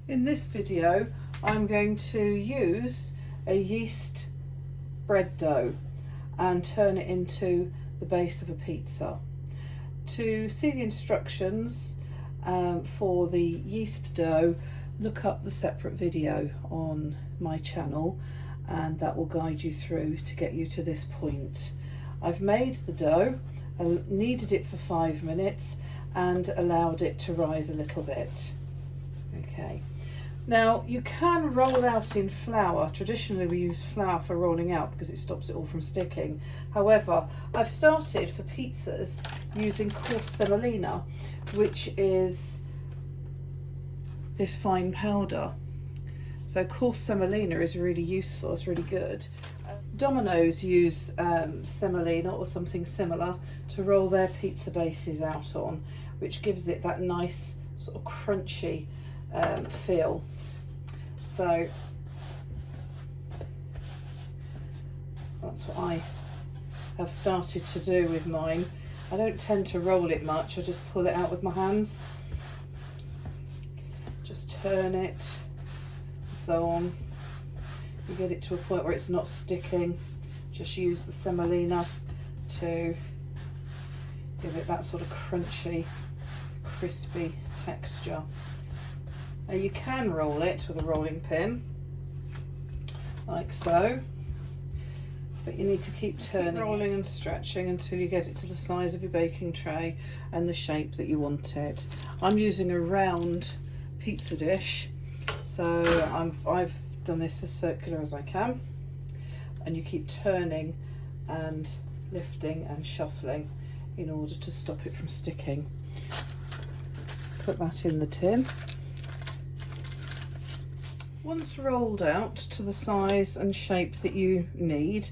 In this video, I'm going to use a yeast bread dough and turn it into the base of a pizza. To see the instructions for the yeast dough, look up the separate video on my channel and that will guide you through to get you to this point. I've made the dough, kneaded it for 5 minutes and allowed it to rise a little bit. Okay. Now you can roll out in flour. Traditionally we use flour for rolling out because it stops it all from sticking. However, I've started for pizzas using coarse semolina, which is this fine powder. So coarse semolina is really useful, it's really good. Domino's use semolina or something similar to roll their pizza bases out on, which gives it that nice sort of crunchy feel. So that's what I have started to do with mine. I don't tend to roll it much, I just pull it out with my hands. Just turn it, so on. You get it to a point where it's not sticking. Just use the semolina to give it that sort of crunchy, crispy texture. Now you can roll it with a rolling pin, like so, but you need to keep turning, rolling and stretching until you get it to the size of your baking tray and the shape that you want it. I'm using a round pizza dish, so I've done this as circular as I can, and you keep turning and lifting and shuffling in order to stop it from sticking. Put that in the tin. Once rolled out to the size and shape that you need,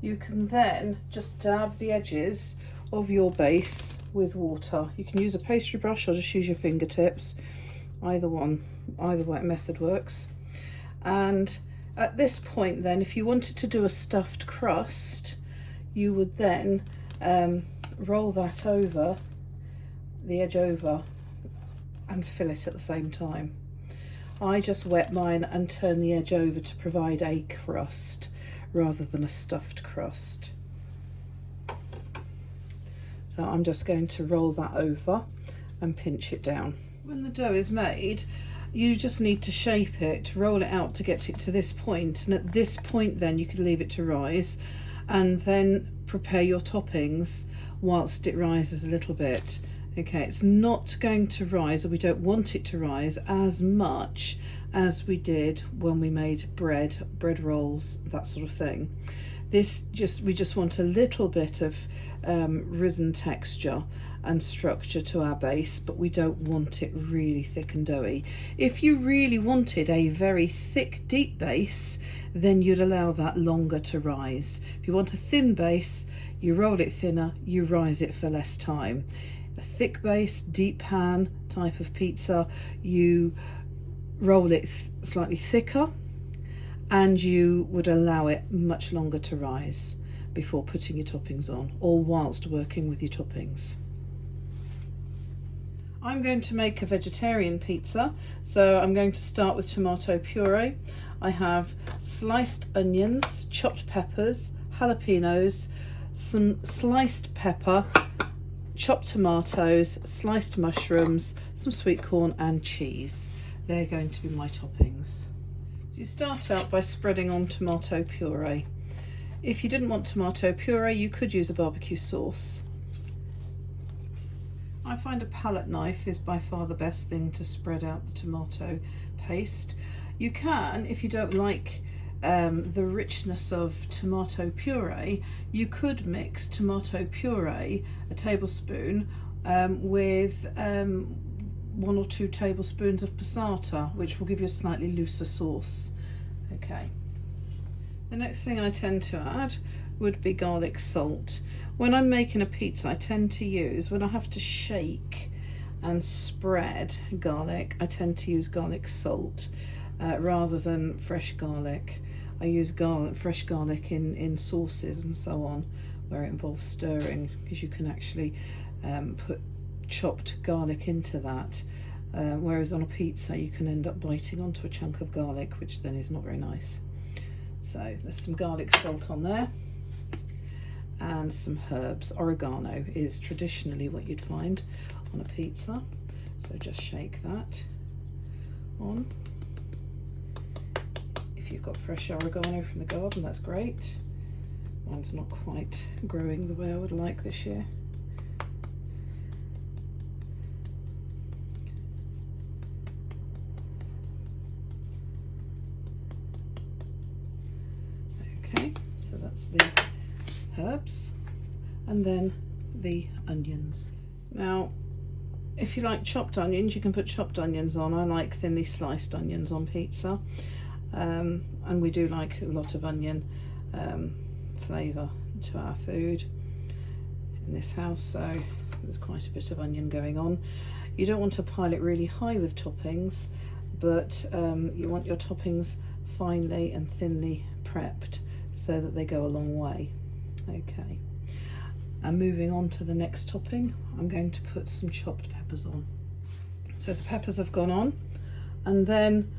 you can then just dab the edges of your base with water. You can use a pastry brush or just use your fingertips. Either way method works. And at this point then, if you wanted to do a stuffed crust, you would then roll that over, the edge over, and fill it at the same time. I just wet mine and turn the edge over to provide a crust rather than a stuffed crust. So I'm just going to roll that over and pinch it down. When the dough is made, you just need to shape it, roll it out to get it to this point, and at this point then you could leave it to rise and then prepare your toppings whilst it rises a little bit. Okay, it's not going to rise, or we don't want it to rise as much as we did when we made bread rolls, that sort of thing. We just want a little bit of risen texture and structure to our base, but we don't want it really thick and doughy. If you really wanted a very thick, deep base, then you'd allow that longer to rise. If you want a thin base, you roll it thinner, you rise it for less time. A thick base, deep pan type of pizza, you roll it slightly thicker and you would allow it much longer to rise before putting your toppings on or whilst working with your toppings. I'm going to make a vegetarian pizza, so I'm going to start with tomato puree. I have sliced onions, chopped peppers, jalapenos, some sliced pepper, chopped tomatoes, sliced mushrooms, some sweet corn and cheese. They're going to be my toppings. So you start out by spreading on tomato puree. If you didn't want tomato puree, you could use a barbecue sauce. I find a palette knife is by far the best thing to spread out the tomato paste. You can, if you don't like the richness of tomato puree, you could mix tomato puree, a tablespoon, with 1 or 2 tablespoons of passata, which will give you a slightly looser sauce. Okay. The next thing I tend to add would be garlic salt. When I'm making a pizza, I tend to use, when I have to shake and spread garlic, I tend to use garlic salt rather than fresh garlic. I use fresh garlic in sauces and so on, where it involves stirring, because you can actually put chopped garlic into that whereas on a pizza you can end up biting onto a chunk of garlic, which then is not very nice. So there's some garlic salt on there and some herbs. Oregano is traditionally what you'd find on a pizza, so just shake that on. If you've got fresh oregano from the garden, that's great. Mine's not quite growing the way I would like this year. Okay, so that's the herbs, and then the onions. Now, if you like chopped onions, you can put chopped onions on. I like thinly sliced onions on pizza, and we do like a lot of onion flavour to our food in this house, so there's quite a bit of onion going on. You don't want to pile it really high with toppings, but you want your toppings finely and thinly prepped so that they go a long way. Okay, and moving on to the next topping, I'm going to put some chopped peppers on. So the peppers have gone on, and then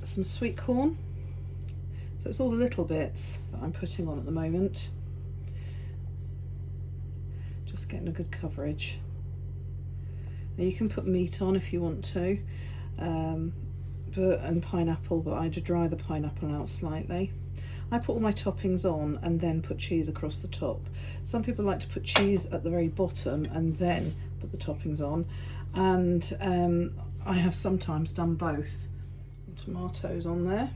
some sweet corn. So it's all the little bits that I'm putting on at the moment. Just getting a good coverage. Now you can put meat on if you want to, and pineapple, but I dry the pineapple out slightly. I put all my toppings on and then put cheese across the top. Some people like to put cheese at the very bottom and then put the toppings on, and I have sometimes done both. Tomatoes on there,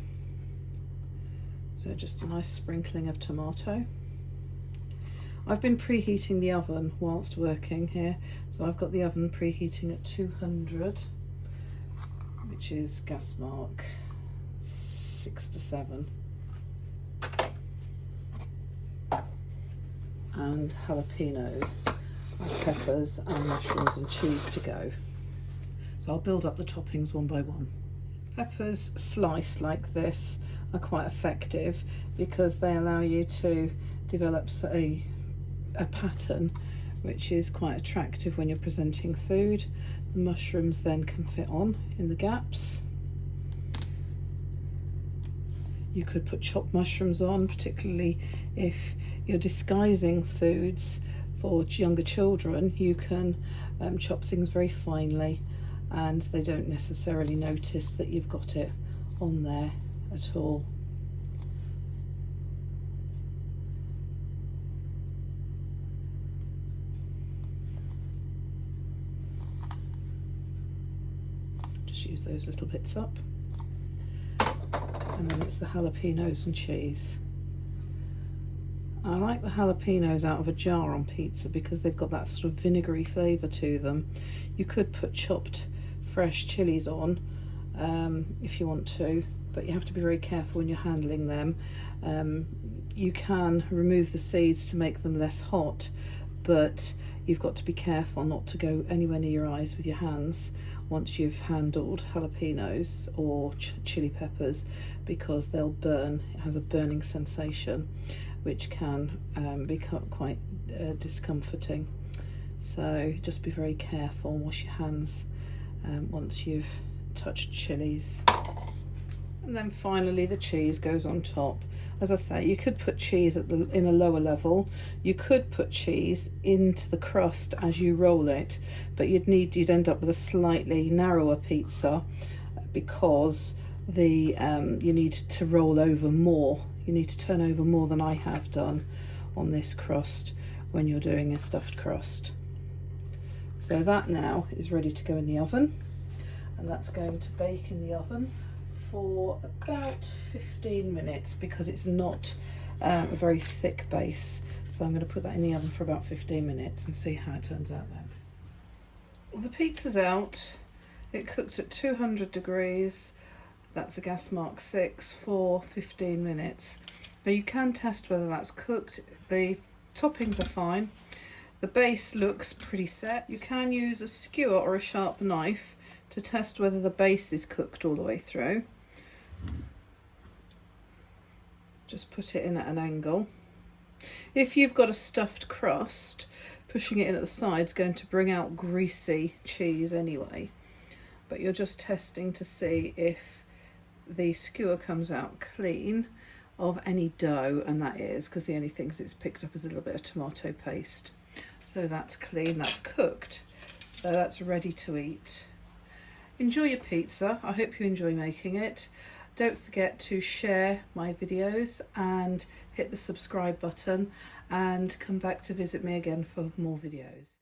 so just a nice sprinkling of tomato. I've been preheating the oven whilst working here, so I've got the oven preheating at 200, which is gas mark 6 to 7. And jalapenos, peppers and mushrooms and cheese to go. So I'll build up the toppings one by one. Peppers sliced like this are quite effective because they allow you to develop a pattern which is quite attractive when you're presenting food. The mushrooms then can fit on in the gaps. You could put chopped mushrooms on, particularly if you're disguising foods for younger children. You can chop things very finely and they don't necessarily notice that you've got it on there at all. Just use those little bits up. And then it's the jalapenos and cheese. I like the jalapenos out of a jar on pizza because they've got that sort of vinegary flavour to them. You could put chopped fresh chilies on if you want to, but you have to be very careful when you're handling them. You can remove the seeds to make them less hot, but you've got to be careful not to go anywhere near your eyes with your hands once you've handled jalapenos or chili peppers, because they'll burn. It has a burning sensation which can be quite discomforting. So just be very careful and wash your hands once you've touched chilies. And then finally the cheese goes on top. As I say, you could put cheese in a lower level. You could put cheese into the crust as you roll it, but you'd end up with a slightly narrower pizza because you need to roll over more. You need to turn over more than I have done on this crust when you're doing a stuffed crust. So that now is ready to go in the oven, and that's going to bake in the oven for about 15 minutes because it's not a very thick base. So I'm going to put that in the oven for about 15 minutes and see how it turns out then. Well, the pizza's out. It cooked at 200 degrees. That's a gas mark 6 for 15 minutes. Now you can test whether that's cooked. The toppings are fine. The base looks pretty set. You can use a skewer or a sharp knife to test whether the base is cooked all the way through. Just put it in at an angle. If you've got a stuffed crust, pushing it in at the side is going to bring out greasy cheese anyway. but you're just testing to see if the skewer comes out clean of any dough, and that is, because the only things it's picked up is a little bit of tomato paste. So that's clean, that's cooked, so that's ready to eat. Enjoy your pizza. I hope you enjoy making it. Don't forget to share my videos and hit the subscribe button, and come back to visit me again for more videos.